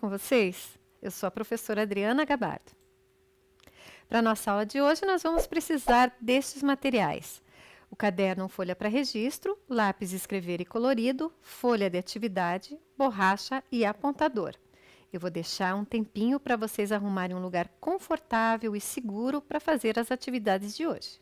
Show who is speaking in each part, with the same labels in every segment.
Speaker 1: com vocês? Eu sou a professora Adriana Gabardo. Para a nossa aula de hoje, nós vamos precisar destes materiais: o caderno folha para registro, lápis escrever e colorido, folha de atividade, borracha e apontador. Eu vou deixar um tempinho para vocês arrumarem um lugar confortável e seguro para fazer as atividades de hoje.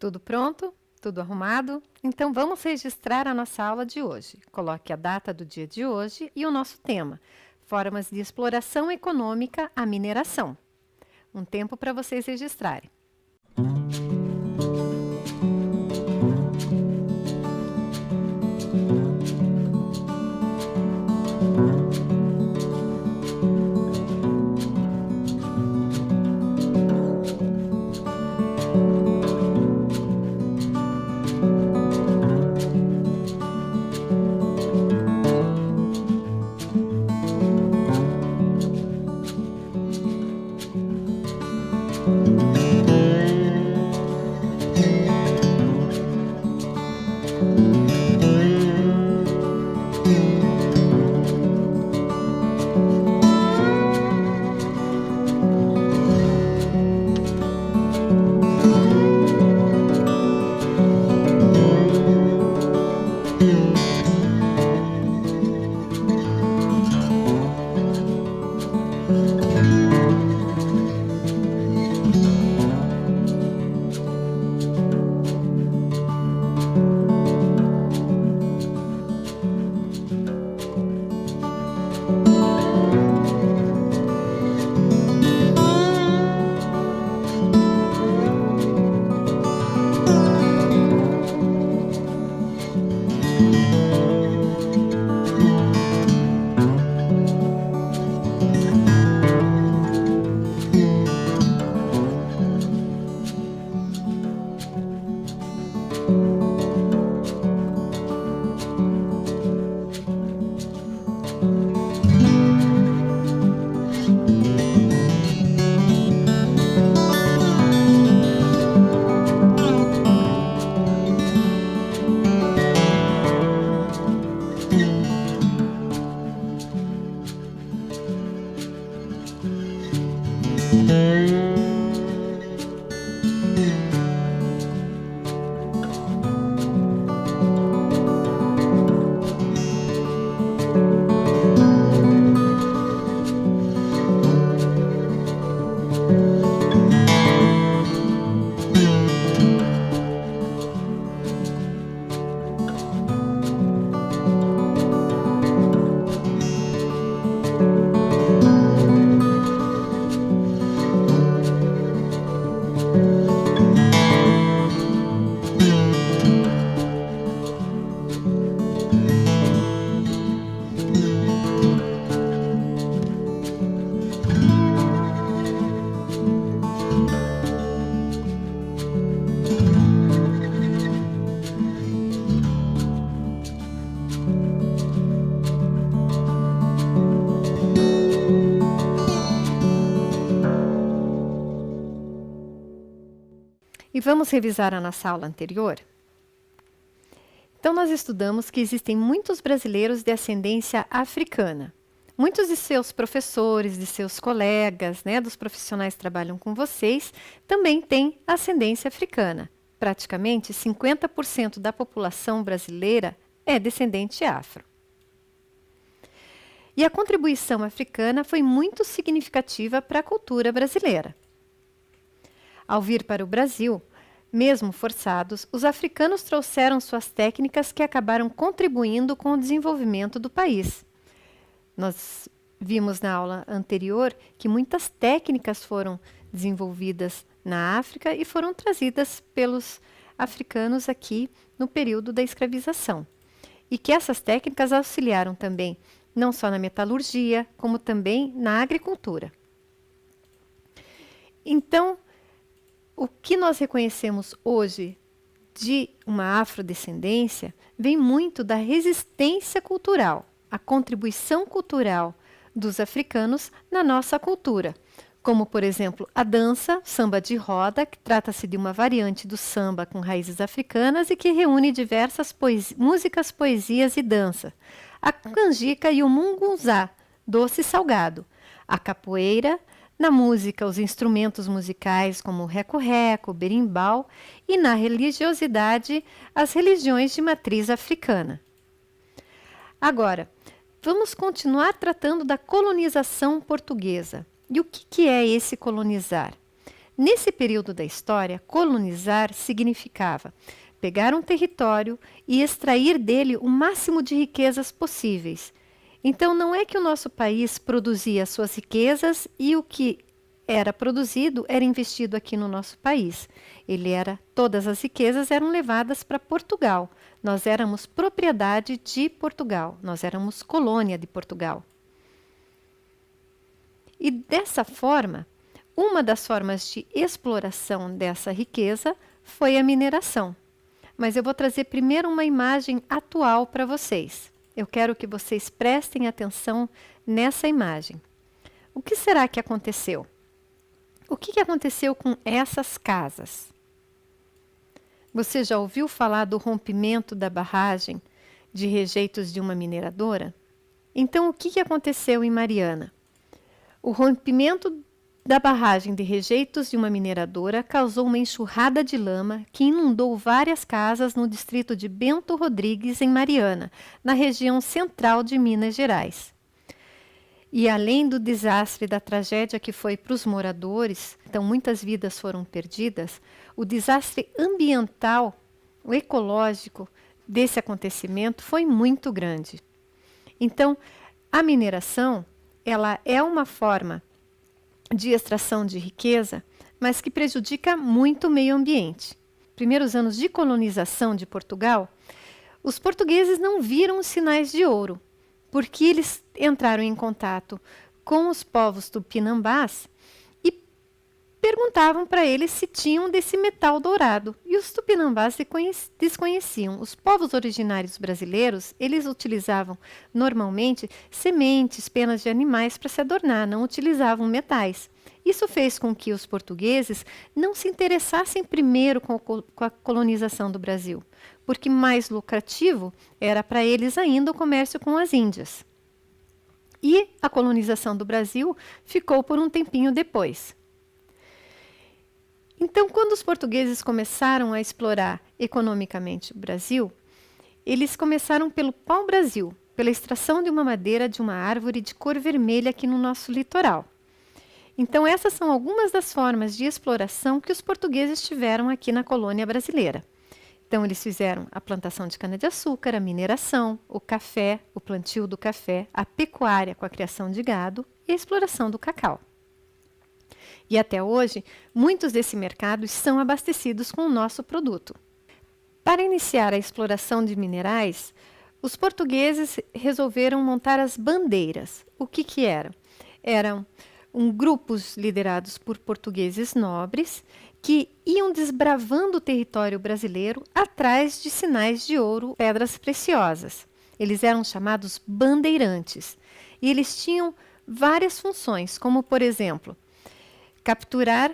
Speaker 1: Tudo pronto? Tudo arrumado? Então vamos registrar a nossa aula de hoje. Coloque a data do dia de hoje e o nosso tema: formas de exploração econômica à mineração. Um tempo para vocês registrarem. vamos revisar a nossa aula anterior? Então, nós estudamos que existem muitos brasileiros de ascendência africana. Muitos de seus professores, de seus colegas, né, dos profissionais que trabalham com vocês, também têm ascendência africana. Praticamente 50% da população brasileira é descendente afro. E a contribuição africana foi muito significativa para a cultura brasileira. Ao vir para o Brasil, mesmo forçados, os africanos trouxeram suas técnicas que acabaram contribuindo com o desenvolvimento do país. Nós vimos na aula anterior que muitas técnicas foram desenvolvidas na África e foram trazidas pelos africanos aqui no período da escravização. E que essas técnicas auxiliaram também, não só na metalurgia, como também na agricultura. Então, o que nós reconhecemos hoje de uma afrodescendência vem muito da resistência cultural, a contribuição cultural dos africanos na nossa cultura, como, por exemplo, a dança, samba de roda, que trata-se de uma variante do samba com raízes africanas e que reúne diversas músicas, poesias e dança. A canjica e o mungunzá, doce e salgado. A capoeira, na música, os instrumentos musicais como o reco-reco, o berimbau e na religiosidade, as religiões de matriz africana. Agora, vamos continuar tratando da colonização portuguesa. E o que é esse colonizar? Nesse período da história, colonizar significava pegar um território e extrair dele o máximo de riquezas possíveis. Então, não é que o nosso país produzia suas riquezas e o que era produzido era investido aqui no nosso país. Todas as riquezas eram levadas para Portugal. Nós éramos propriedade de Portugal, nós éramos colônia de Portugal. E dessa forma, uma das formas de exploração dessa riqueza foi a mineração. Mas eu vou trazer primeiro uma imagem atual para vocês. Eu quero que vocês prestem atenção nessa imagem. O que será que aconteceu? O que aconteceu com essas casas? Você já ouviu falar do rompimento da barragem de rejeitos de uma mineradora? Então, o que aconteceu em Mariana? O rompimento da barragem de rejeitos de uma mineradora causou uma enxurrada de lama que inundou várias casas no distrito de Bento Rodrigues, em Mariana, na região central de Minas Gerais. E além do desastre da tragédia que foi para os moradores, então muitas vidas foram perdidas, o desastre ambiental, o ecológico desse acontecimento foi muito grande. Então, a mineração, ela é uma forma de extração de riqueza, mas que prejudica muito o meio ambiente. Primeiros anos de colonização de Portugal, os portugueses não viram os sinais de ouro, porque eles entraram em contato com os povos tupinambás e perguntavam para eles se tinham desse metal dourado. E os tupinambás desconheciam. Os povos originários brasileiros, eles utilizavam normalmente sementes, penas de animais para se adornar, não utilizavam metais. Isso fez com que os portugueses não se interessassem primeiro com a colonização do Brasil, porque mais lucrativo era para eles ainda o comércio com as Índias. E a colonização do Brasil ficou por um tempinho depois. Então, quando os portugueses começaram a explorar economicamente o Brasil, eles começaram pelo pau-brasil, pela extração de uma madeira de uma árvore de cor vermelha aqui no nosso litoral. Então, essas são algumas das formas de exploração que os portugueses tiveram aqui na colônia brasileira. Então, eles fizeram a plantação de cana-de-açúcar, a mineração, o café, o plantio do café, a pecuária com a criação de gado e a exploração do cacau. E até hoje, muitos desses mercados são abastecidos com o nosso produto. Para iniciar a exploração de minerais, os portugueses resolveram montar as bandeiras. O que eram? Eram grupos liderados por portugueses nobres que iam desbravando o território brasileiro atrás de sinais de ouro, pedras preciosas. Eles eram chamados bandeirantes e eles tinham várias funções, como, por exemplo, capturar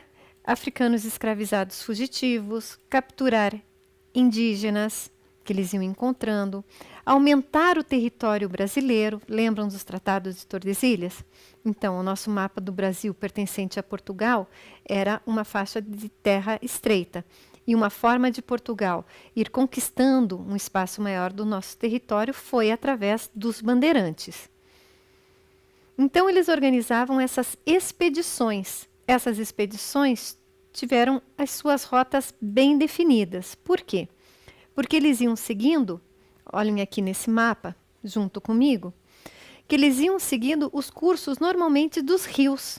Speaker 1: africanos escravizados fugitivos, capturar indígenas que eles iam encontrando, aumentar o território brasileiro. Lembram dos tratados de Tordesilhas? Então, o nosso mapa do Brasil pertencente a Portugal era uma faixa de terra estreita. E uma forma de Portugal ir conquistando um espaço maior do nosso território foi através dos bandeirantes. Então, eles organizavam essas expedições. Essas expedições tiveram as suas rotas bem definidas. Por quê? Porque eles iam seguindo, olhem aqui nesse mapa, junto comigo, que eles iam seguindo os cursos normalmente dos rios.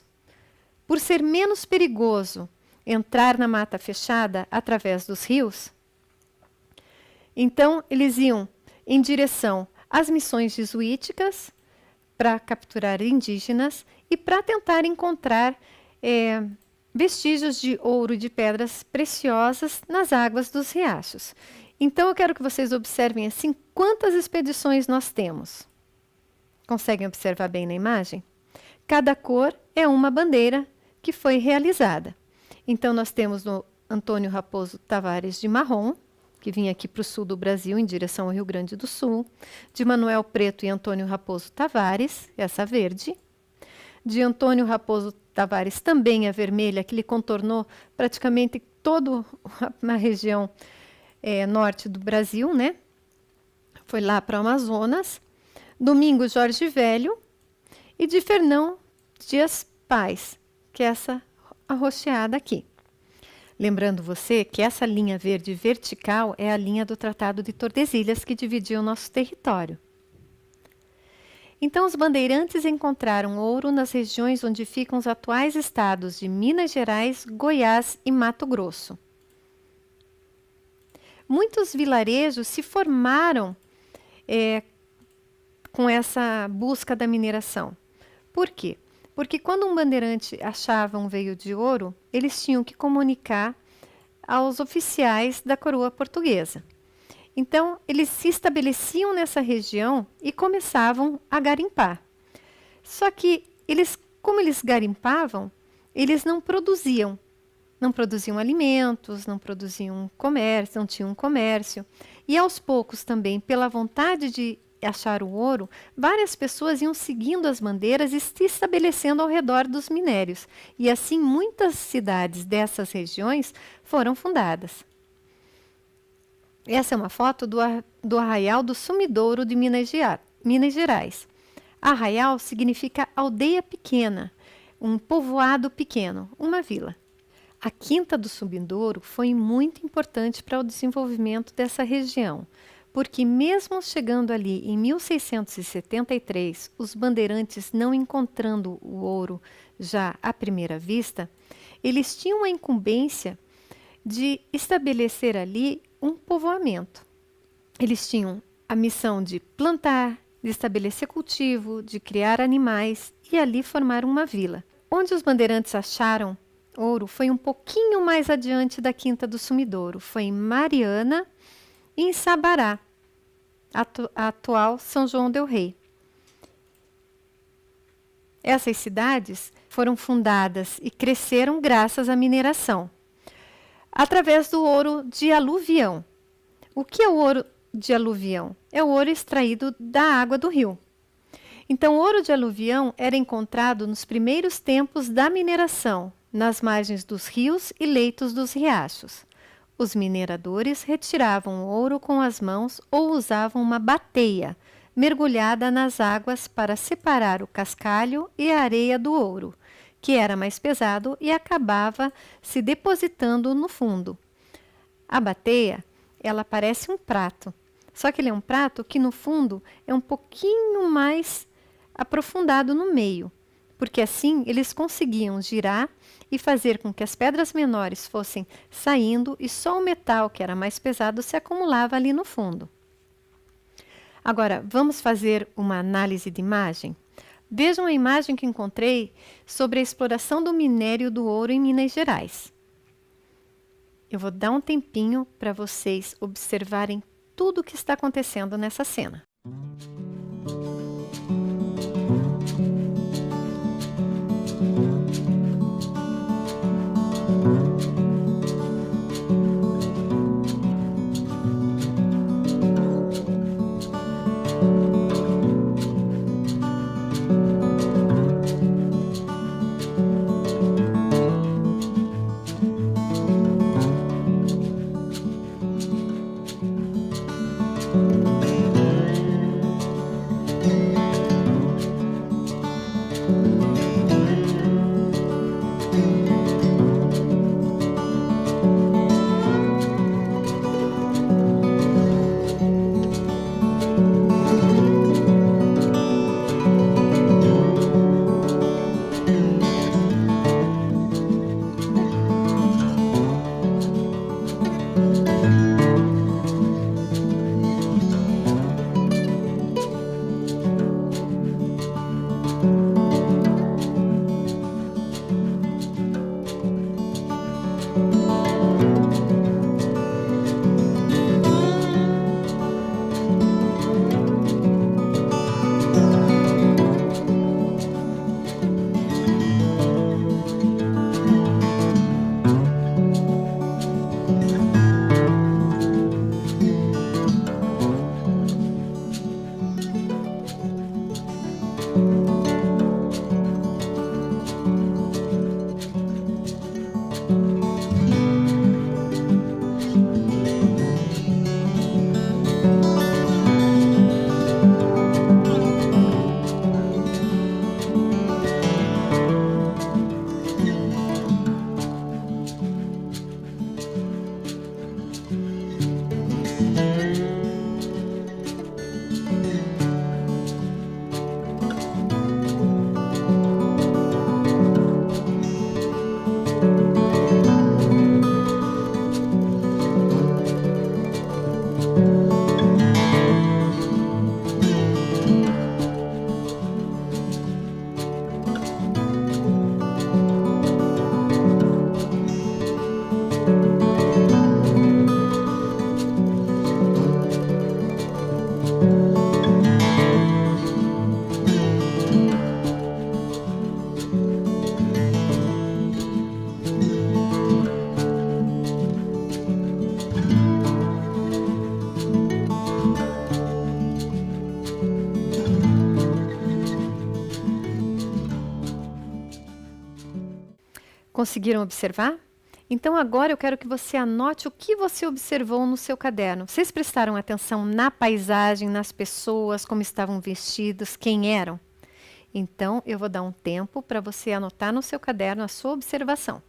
Speaker 1: Por ser menos perigoso entrar na mata fechada através dos rios, então eles iam em direção às missões jesuíticas para capturar indígenas e para tentar encontrar vestígios de ouro e de pedras preciosas nas águas dos riachos. Então, eu quero que vocês observem assim quantas expedições nós temos. Conseguem observar bem na imagem? Cada cor é uma bandeira que foi realizada. Então, nós temos no Antônio Raposo Tavares de marrom, que vinha aqui para o sul do Brasil, em direção ao Rio Grande do Sul. De Manuel Preto e Antônio Raposo Tavares, essa verde. De Antônio Raposo Tavares, também a vermelha, que ele contornou praticamente toda uma região norte do Brasil, né? Foi lá para o Amazonas. Domingos Jorge Velho e de Fernão Dias Paz, que é essa arroxeada aqui. Lembrando você que essa linha verde vertical é a linha do Tratado de Tordesilhas que dividia o nosso território. Então, os bandeirantes encontraram ouro nas regiões onde ficam os atuais estados de Minas Gerais, Goiás e Mato Grosso. Muitos vilarejos se formaram com essa busca da mineração. Por quê? Porque quando um bandeirante achava um veio de ouro, eles tinham que comunicar aos oficiais da coroa portuguesa. Então, eles se estabeleciam nessa região e começavam a garimpar. Só que, como eles garimpavam, eles não produziam. Não produziam alimentos, não produziam comércio, não tinham comércio. E aos poucos também, pela vontade de achar o ouro, várias pessoas iam seguindo as bandeiras e se estabelecendo ao redor dos minérios. E assim muitas cidades dessas regiões foram fundadas. Essa é uma foto do Arraial do Sumidouro de Minas Gerais. Arraial significa aldeia pequena, um povoado pequeno, uma vila. A Quinta do Sumidouro foi muito importante para o desenvolvimento dessa região, porque mesmo chegando ali em 1673, os bandeirantes não encontrando o ouro já à primeira vista, eles tinham a incumbência de estabelecer ali um povoamento. Eles tinham a missão de plantar, de estabelecer cultivo, de criar animais e ali formar uma vila. Onde os bandeirantes acharam ouro foi um pouquinho mais adiante da Quinta do Sumidouro, foi em Mariana e em Sabará, a atual São João del Rei. Essas cidades foram fundadas e cresceram graças à mineração, através do ouro de aluvião. O que é o ouro de aluvião? É o ouro extraído da água do rio. Então, o ouro de aluvião era encontrado nos primeiros tempos da mineração, nas margens dos rios e leitos dos riachos. Os mineradores retiravam o ouro com as mãos ou usavam uma bateia, mergulhada nas águas para separar o cascalho e a areia do ouro, que era mais pesado e acabava se depositando no fundo. A bateia, ela parece um prato, só que ele é um prato que no fundo é um pouquinho mais aprofundado no meio, porque assim eles conseguiam girar e fazer com que as pedras menores fossem saindo e só o metal, que era mais pesado, se acumulava ali no fundo. Agora, vamos fazer uma análise de imagem? Vejam a imagem que encontrei sobre a exploração do minério do ouro em Minas Gerais. Eu vou dar um tempinho para vocês observarem tudo o que está acontecendo nessa cena. Conseguiram observar? Então agora eu quero que você anote o que você observou no seu caderno. Vocês prestaram atenção na paisagem, nas pessoas, como estavam vestidos, quem eram? Então eu vou dar um tempo para você anotar no seu caderno a sua observação.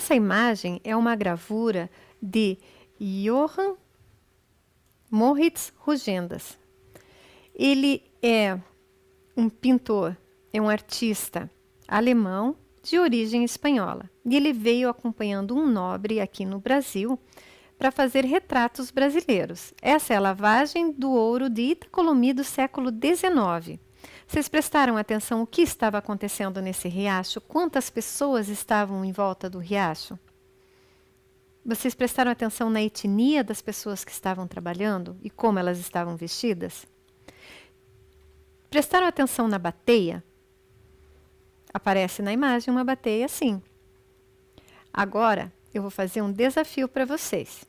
Speaker 1: Essa imagem é uma gravura de Johann Moritz Rugendas. Ele é um pintor, é um artista alemão de origem espanhola. E ele veio acompanhando um nobre aqui no Brasil para fazer retratos brasileiros. Essa é a lavagem do ouro de Itacolomi do século XIX. Vocês prestaram atenção o que estava acontecendo nesse riacho? Quantas pessoas estavam em volta do riacho? Vocês prestaram atenção na etnia das pessoas que estavam trabalhando e como elas estavam vestidas? Prestaram atenção na bateia? Aparece na imagem uma bateia assim. Agora, eu vou fazer um desafio para vocês.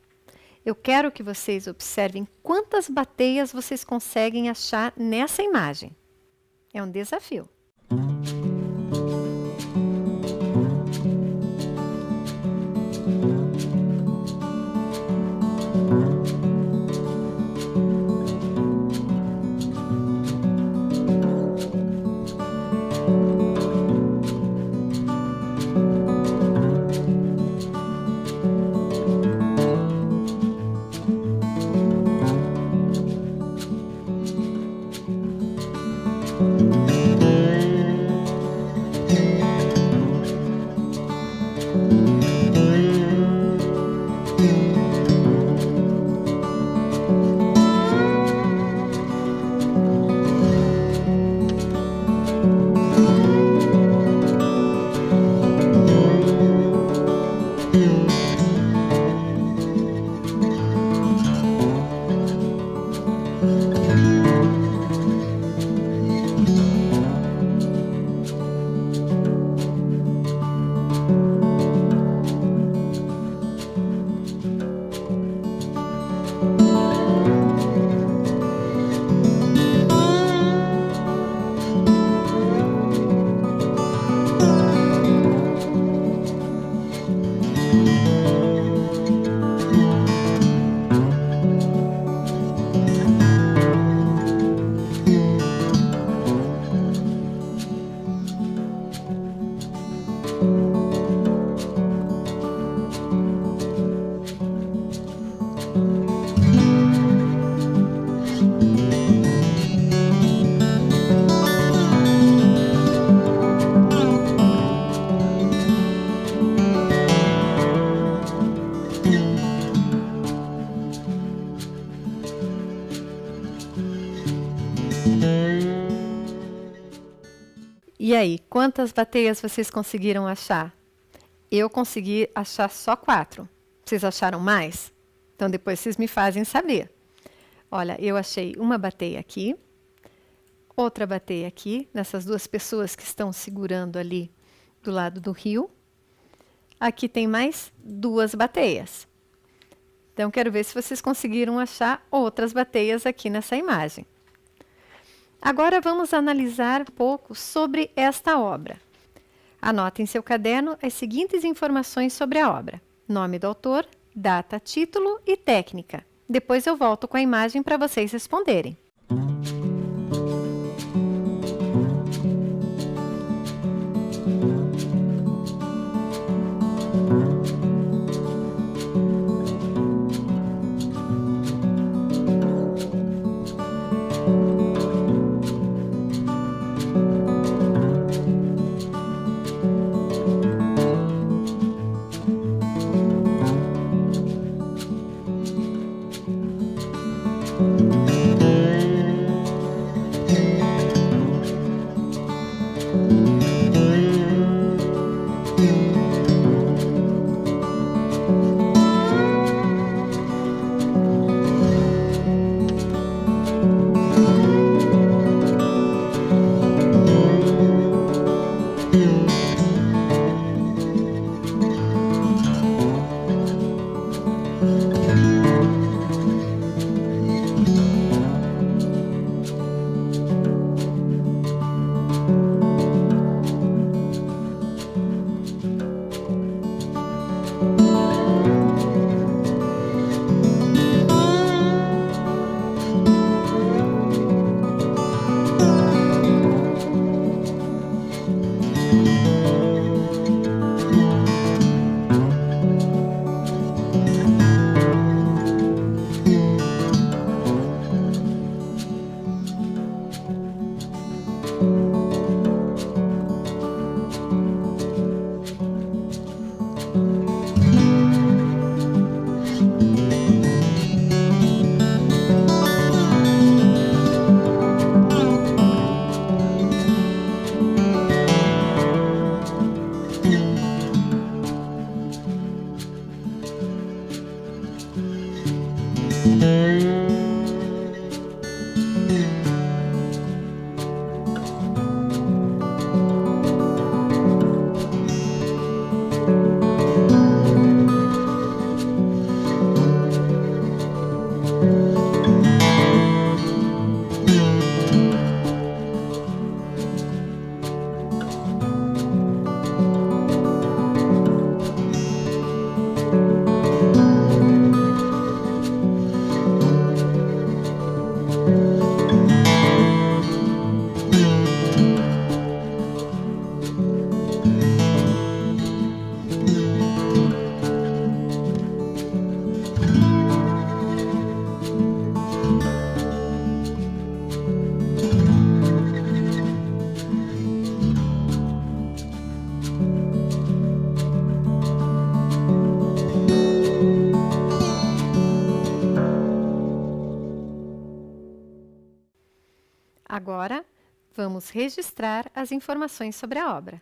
Speaker 1: Eu quero que vocês observem quantas bateias vocês conseguem achar nessa imagem. É um desafio. E aí, quantas bateias vocês conseguiram achar? Eu consegui achar só 4. Vocês acharam mais? Então depois vocês me fazem saber. Olha, eu achei uma bateia aqui, outra bateia aqui, nessas duas pessoas que estão segurando ali do lado do rio. Aqui tem mais 2 bateias. Então quero ver se vocês conseguiram achar outras bateias aqui nessa imagem. Agora vamos analisar um pouco sobre esta obra. Anote em seu caderno as seguintes informações sobre a obra: nome do autor, data, título e técnica. Depois eu volto com a imagem para vocês responderem. Agora, vamos registrar as informações sobre a obra.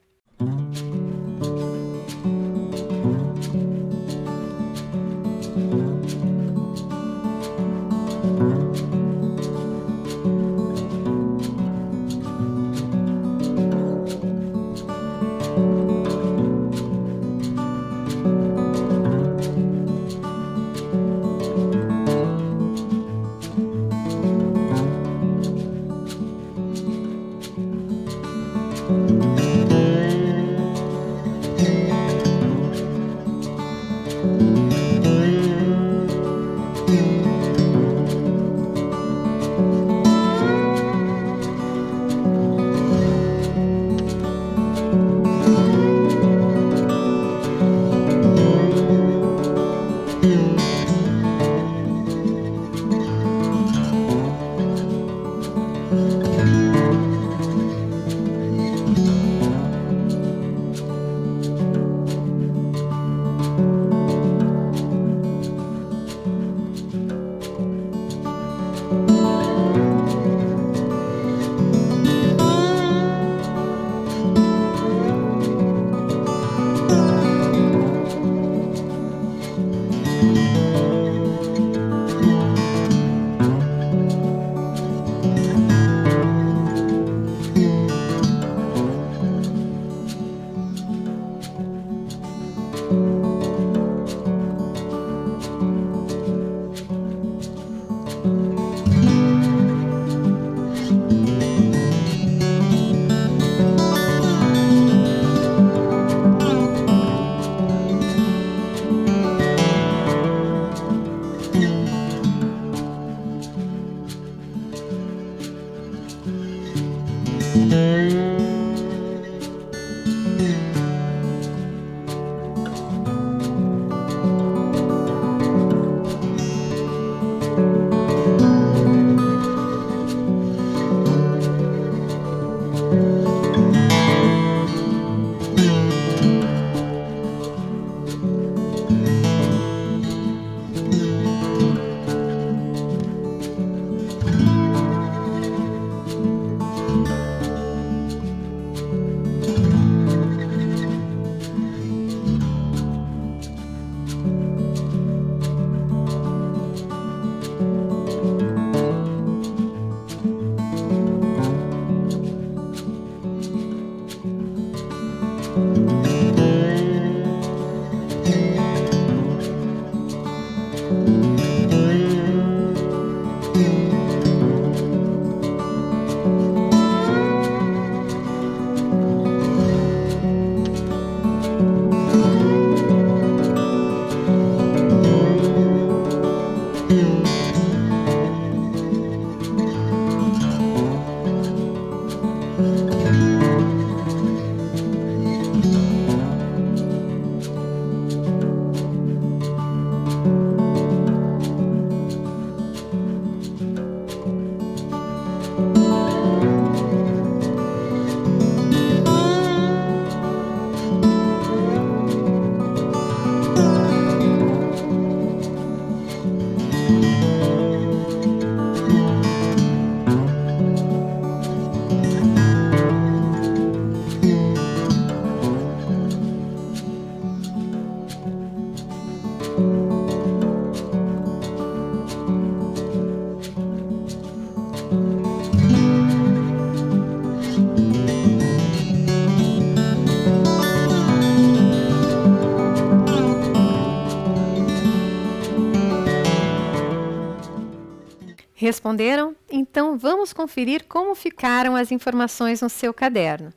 Speaker 1: Responderam? Então vamos conferir como ficaram as informações no seu caderno.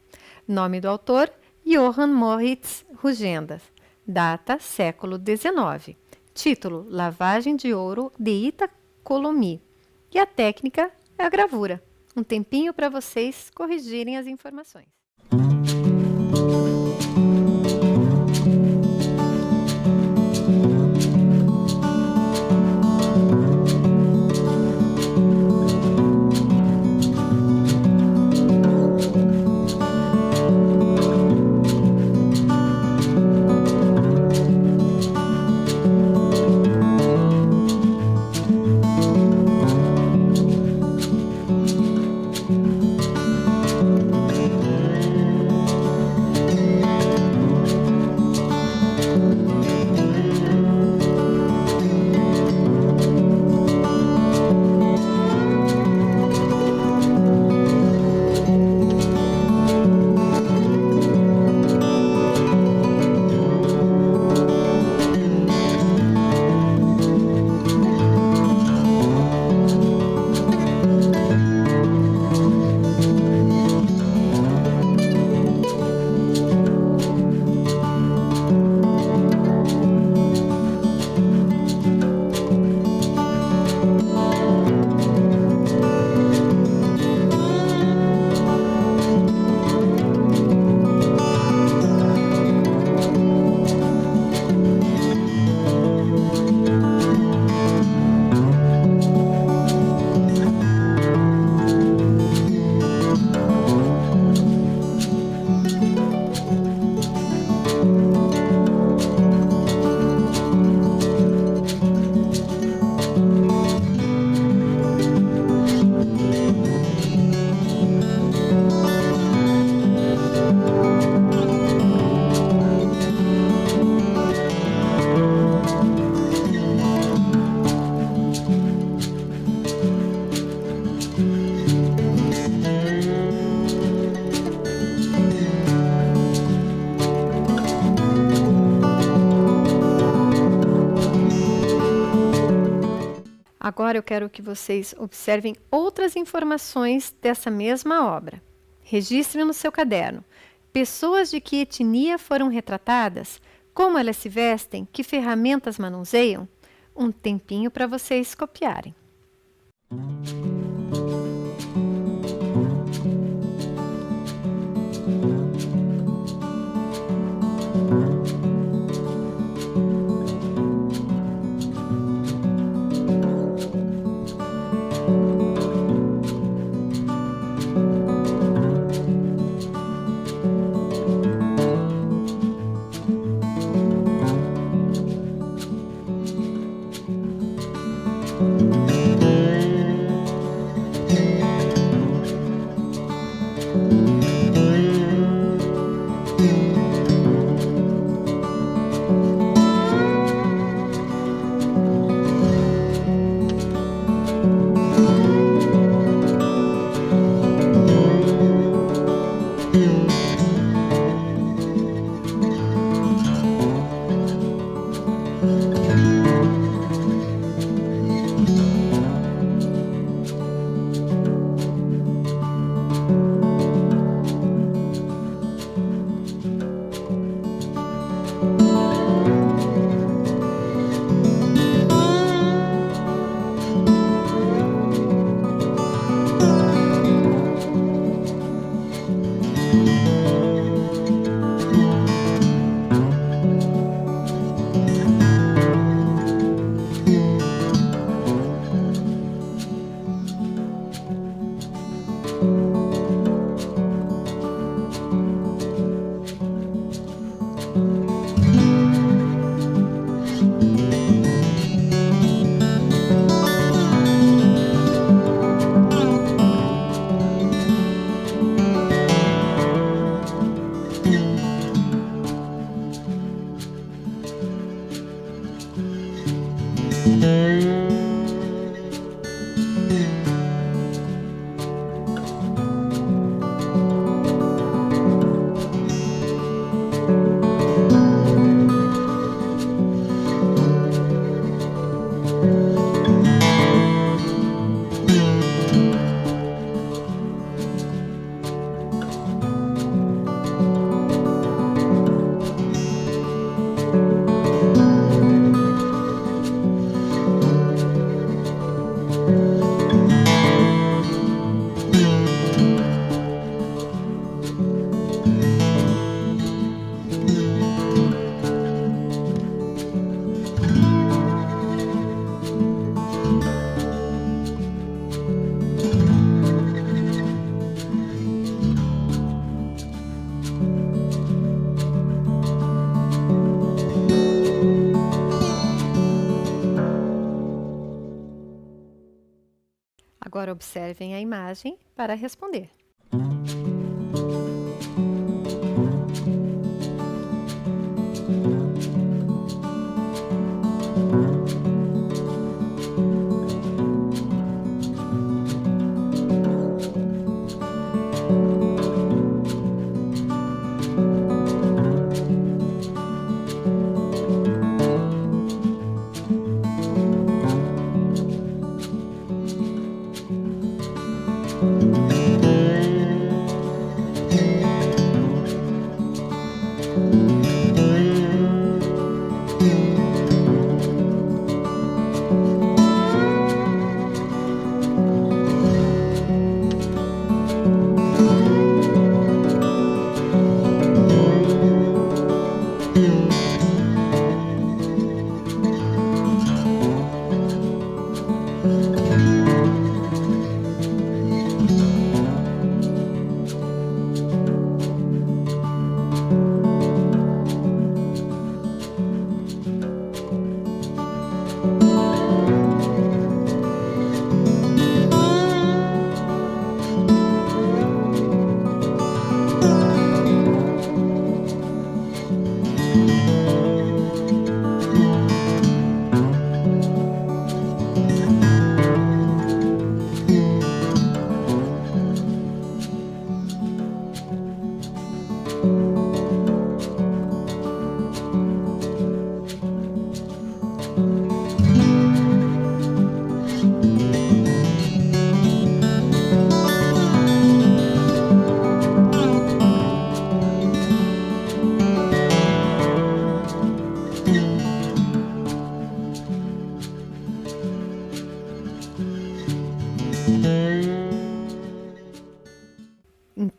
Speaker 1: Nome do autor: Johann Moritz Rugendas. Data: século XIX. Título: Lavagem de ouro de Itacolomi. E a técnica é a gravura. Um tempinho para vocês corrigirem as informações. Agora eu quero que vocês observem outras informações dessa mesma obra. Registre no seu caderno. Pessoas de que etnia foram retratadas? Como elas se vestem? Que ferramentas manuseiam? Um tempinho para vocês copiarem. Agora observem a imagem para responder.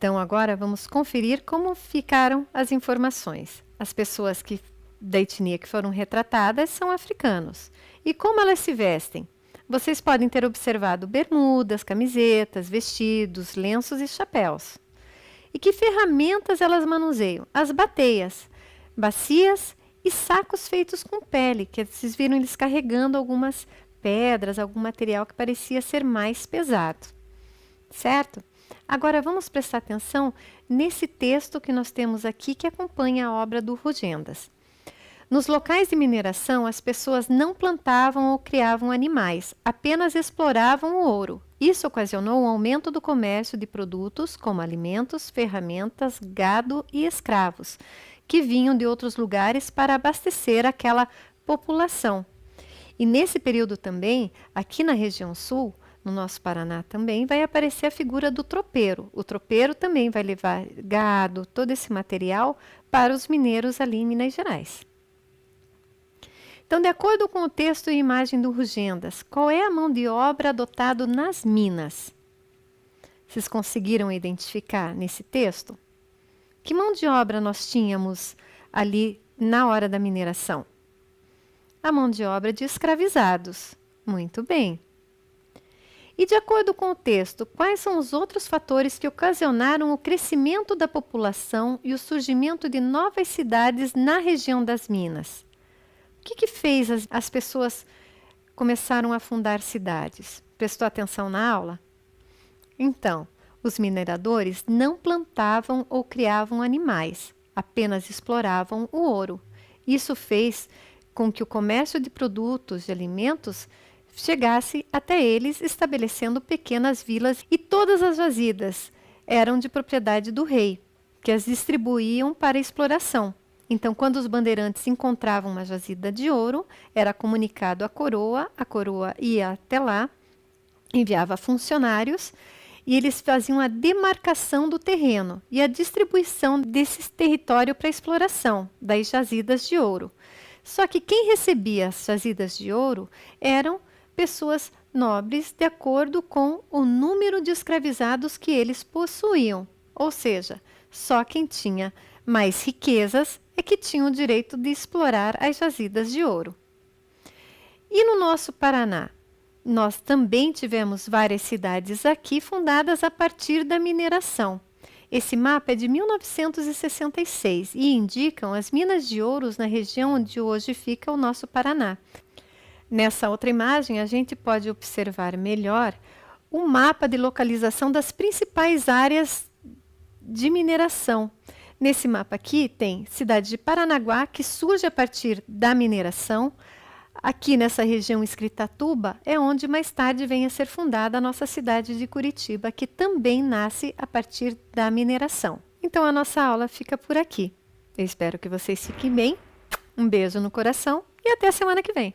Speaker 1: Então, agora vamos conferir como ficaram as informações. As pessoas da etnia que foram retratadas são africanos. E como elas se vestem? Vocês podem ter observado bermudas, camisetas, vestidos, lenços e chapéus. E que ferramentas elas manuseiam? As bateias, bacias e sacos feitos com pele, que vocês viram eles carregando algumas pedras, algum material que parecia ser mais pesado. Certo? Agora vamos prestar atenção nesse texto que nós temos aqui que acompanha a obra do Rugendas. Nos locais de mineração, as pessoas não plantavam ou criavam animais, apenas exploravam o ouro. Isso ocasionou um aumento do comércio de produtos como alimentos, ferramentas, gado e escravos, que vinham de outros lugares para abastecer aquela população. E nesse período também, aqui na região sul, no nosso Paraná também, vai aparecer a figura do tropeiro. O tropeiro também vai levar gado, todo esse material para os mineiros ali em Minas Gerais. Então, de acordo com o texto e imagem do Rugendas, qual é a mão de obra adotada nas minas? Vocês conseguiram identificar nesse texto? Que mão de obra nós tínhamos ali na hora da mineração? A mão de obra de escravizados. Muito bem. E de acordo com o texto, quais são os outros fatores que ocasionaram o crescimento da população e o surgimento de novas cidades na região das minas? O que fez as pessoas começaram a fundar cidades? Prestou atenção na aula? Então, os mineradores não plantavam ou criavam animais, apenas exploravam o ouro. Isso fez com que o comércio de produtos, de alimentos, chegasse até eles, estabelecendo pequenas vilas, e todas as jazidas eram de propriedade do rei, que as distribuíam para exploração. Então, quando os bandeirantes encontravam uma jazida de ouro, era comunicado à coroa, a coroa ia até lá, enviava funcionários, e eles faziam a demarcação do terreno e a distribuição desse território para exploração das jazidas de ouro. Só que quem recebia as jazidas de ouro eram pessoas nobres de acordo com o número de escravizados que eles possuíam. Ou seja, só quem tinha mais riquezas é que tinha o direito de explorar as jazidas de ouro. E no nosso Paraná? Nós também tivemos várias cidades aqui fundadas a partir da mineração. Esse mapa é de 1966 e indicam as minas de ouros na região onde hoje fica o nosso Paraná. Nessa outra imagem, a gente pode observar melhor um mapa de localização das principais áreas de mineração. Nesse mapa aqui tem cidade de Paranaguá, que surge a partir da mineração. Aqui nessa região Escritatuba é onde mais tarde vem a ser fundada a nossa cidade de Curitiba, que também nasce a partir da mineração. Então a nossa aula fica por aqui. Eu espero que vocês fiquem bem. Um beijo no coração e até a semana que vem.